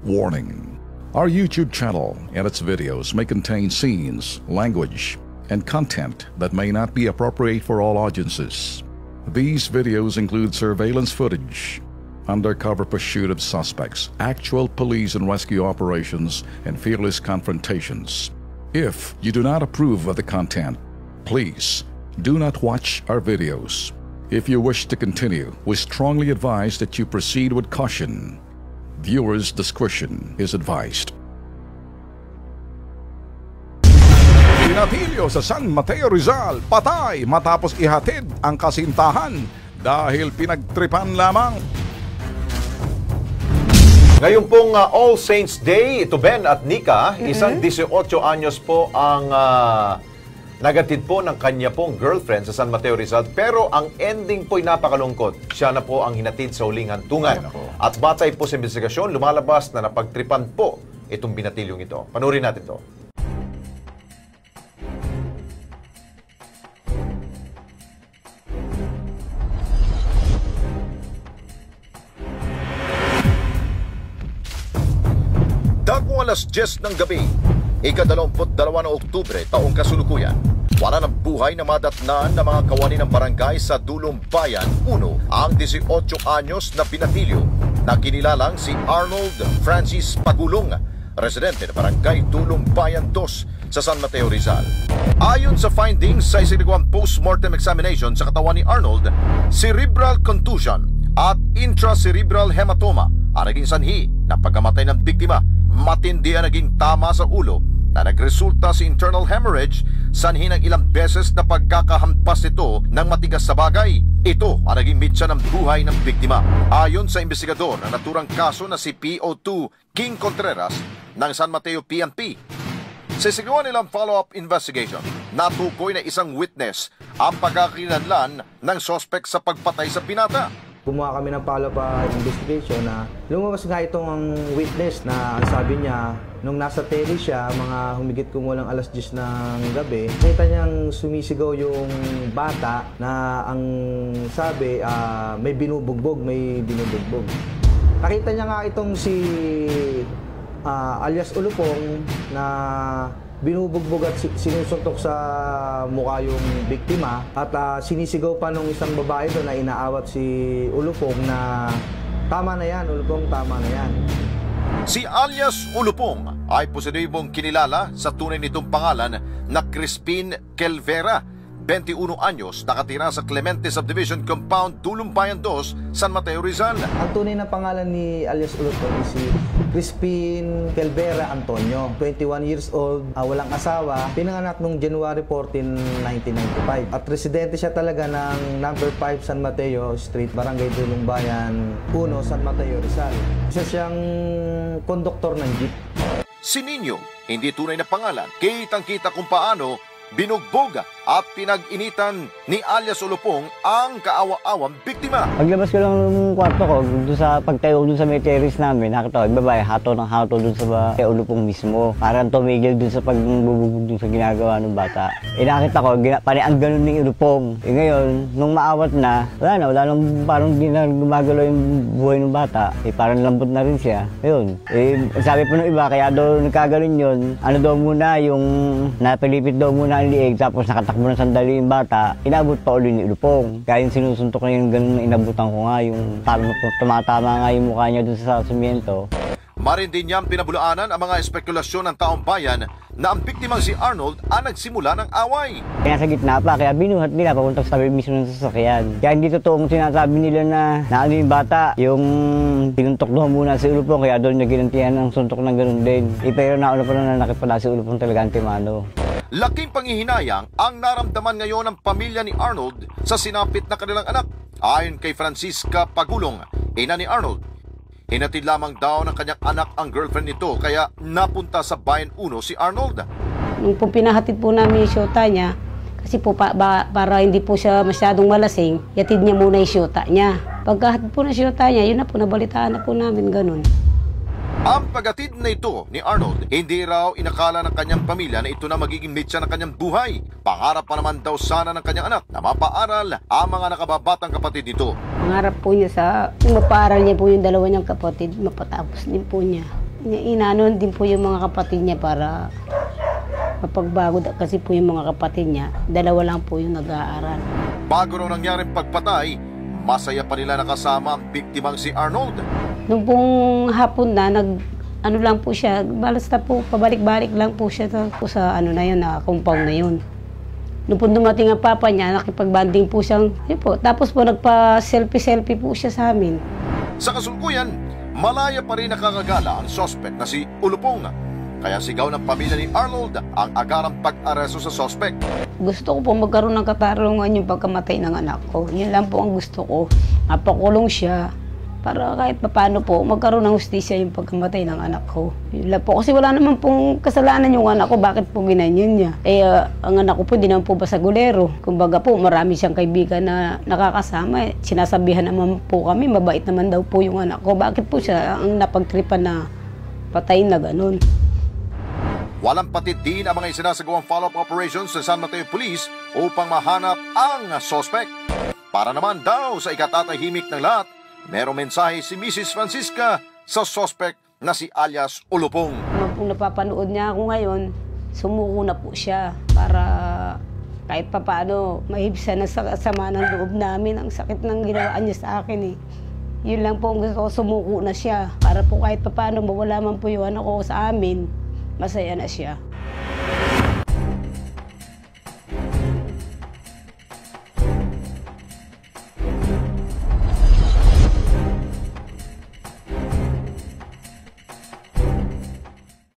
Warning: our YouTube channel and its videos may contain scenes, language, and content that may not be appropriate for all audiences. These videos include surveillance footage, undercover pursuit of suspects, actual police and rescue operations, and fearless confrontations. If you do not approve of the content, please do not watch our videos. If you wish to continue, we strongly advise that you proceed with caution. Viewers' discretion is advised. Binatilyo sa San Mateo Rizal, patay matapos ihatid ang kasintahan dahil pinagtripan lamang. Ngayon pong All Saints Day, ito Ben at Nika, isang 18 anyos po ang nagatid po ng kanya pong girlfriend sa San Mateo Rizal. Pero ang ending po'y napakalungkot. Siya na po ang hinatid sa huling hantungan. At batay po sa investigasyon, lumalabas na napagtripan po itong binatilyong ito. Panurin natin to. Dagmo alas 10 ng gabi, ika-22 ng Oktubre, taong kasulukuyan. Wala ng buhay na madatnaan ng mga kawani ng barangay sa Dulong Bayan 1 ang 18 anyos na binatilyo na kinilalang si Arnold Francis Pagulong, residente ng barangay Dulong Bayan 2 sa San Mateo Rizal. Ayon sa findings sa isinagawang post-mortem examination sa katawan ni Arnold, cerebral contusion at intracerebral hematoma ang naging sanhi ng pagkamatay ng biktima. Matindi ang naging tama sa ulo na nagresulta sa internal hemorrhage, sanhi ng ilang beses na pagkakahampas ito ng matigas sa bagay. Ito ang naging mitsa ng buhay ng biktima. Ayon sa investigador na naturang kaso na si PO2 King Contreras ng San Mateo PNP, sa sigawan nilang follow-up investigation, natukoy na isang witness ang pagkakakilanlan ng suspect sa pagpatay sa binata. Gumawa kami ng follow-up investigation na lumabas nga itong witness na ang sabi niya, nung nasa tele siya, mga humigit kumulang alas 10 ng gabi, nakita niyang sumisigaw yung bata na ang sabi, may binubugbog. Nakita niya nga itong si alias Ulupong na binubugbog at sinusuntok sa mukha yung biktima at sinisigaw pa nung isang babae doon na inaawat si Ulupong na tama na yan, Ulupong, tama na yan. Si alias Ulupong ay positibong kinilala sa tunay nitong pangalan na Crispin Kelvera, 21 anyos, nakatira sa Clemente Subdivision Compound, Dulong Bayan 2, San Mateo Rizal. Ang tunay na pangalan ni alias Ulupong is si Crispin Kelvera Antonio, 21 years old, walang asawa, pinanganak noong January 14, 1995. At residente siya talaga ng number 5 San Mateo Street, Barangay Dulong Bayan 1, San Mateo Rizal. Isa siyang konduktor ng jeep. Si Nino, hindi tunay na pangalan, kitang-kita kung paano binugbog at pinag-initan ni alias Ulupong ang kaawa-awang biktima. Paglabas ko lang ng kwarto ko, doon sa pagtayo doon sa may terrace namin, nakita ko, babae, hato ng hato doon sa Ulupong mismo. Parang tumigil doon sa pagbubugbog doon sa ginagawa ng bata. Nakita ko, ang ganun ni Ulupong. Ngayon, nung maawat na, wala nang parang di na gumagalaw yung buhay ng bata. Parang lambot na rin siya. Ayun. Sabi po ng iba, kaya daw nagkaganon yun, ano daw muna, yung napilipit daw muna ang liig, tapos nakatakbo ng sandali yung bata, inabot pa ulit ni Ulupong. Kaya yung sinusuntok na yung ganun na inabutan ko nga, yung tumatama nga yung mukha niya dun sa simiento. Marin din niyang pinabulaanan ang mga espekulasyon ng taong bayan na ang biktimang si Arnold ang nagsimula ng away. Kaya sa gitna pa, kaya binuhat nila papunta sa tabi mismo ng sasakyan. Kaya hindi totoong sinasabi nila na ano yung bata, yung pinuntok doon muna si Ulupong, kaya doon niya ginantihan ang suntok ng ganun din. Pero nauna pa na nakipala si Ulupong talaga antimano. Laking panghihinayang ang naramdaman ngayon ng pamilya ni Arnold sa sinapit na kanilang anak. Ayon kay Francisca Pagulong, ina ni Arnold, hinatid lamang daw ng kanyang anak ang girlfriend nito kaya napunta sa Bayan 1 si Arnold. Nung po pinahatid po namin yung syota niya, kasi po para hindi po siya masyadong malasing, yatid niya muna yung syota niya. Pagkahatid po ng syota niya, yun na po, nabalitaan na po namin ganun. Ang pagatid na ito ni Arnold, hindi raw inakala ng kanyang pamilya na ito na magiging mitsa ng kanyang buhay. Pangarap pa naman daw sana ng kanyang anak na mapaaral ang mga nakababatang kapatid nito. Pangarap po niya sa mapaaral niya po yung dalawa niyang kapatid, mapatapos din po niya. Inanon din po yung mga kapatid niya para mapagbago kasi po yung mga kapatid niya, dalawa lang po yung nag-aaral. Bago raw nangyaring pagpatay, masaya pa nila nakasama ang biktimang si Arnold. Nung pong hapon na, ano lang po siya, basta po, pabalik-balik lang po siya sa ano na yun, na compound na yun. Nung po dumating ang papa niya, nakipag-banding po siyang, yun po. Tapos po nagpa-selfie-selfie po siya sa amin. Sa kasulkuyan, malaya pa rin nakakagala ang sospek na si Ulupong. Kaya sigaw ng pamilya ni Arnold ang agarang pag-aresto sa sospek. Gusto ko po magkaroon ng katarungan yung pagkamatay ng anak ko. Yun lang po ang gusto ko. Mapakulong siya. Para kahit paano po, magkaroon ng hustisya yung pagkamatay ng anak ko. Yun lang po. Kasi wala naman pong kasalanan yung anak ko. Bakit po ginanyan niya? Ang anak ko po, di naman po basagulero. Kumbaga po, marami siyang kaibigan na nakakasama. Sinasabihan naman po kami, mabait naman daw po yung anak ko. Bakit po siya ang napagtripan na patayin na ganun? Walang patid din ang mga isinasagawang follow-up operations sa San Mateo Police upang mahanap ang sospek. Para naman daw sa ikatatahimik ng lahat, merong mensahe si Mrs. Francisca sa sospek na si alias Ulupong. Kung napapanood niya ako ngayon, sumuko na po siya para kahit papaano mahibsan na sa sama ng loob namin. Ang sakit ng ginawaan niya sa akin eh. Yun lang po ang gusto ko, sumuko na siya para po kahit papaano mawala man po yung anak ko sa amin, masaya na siya.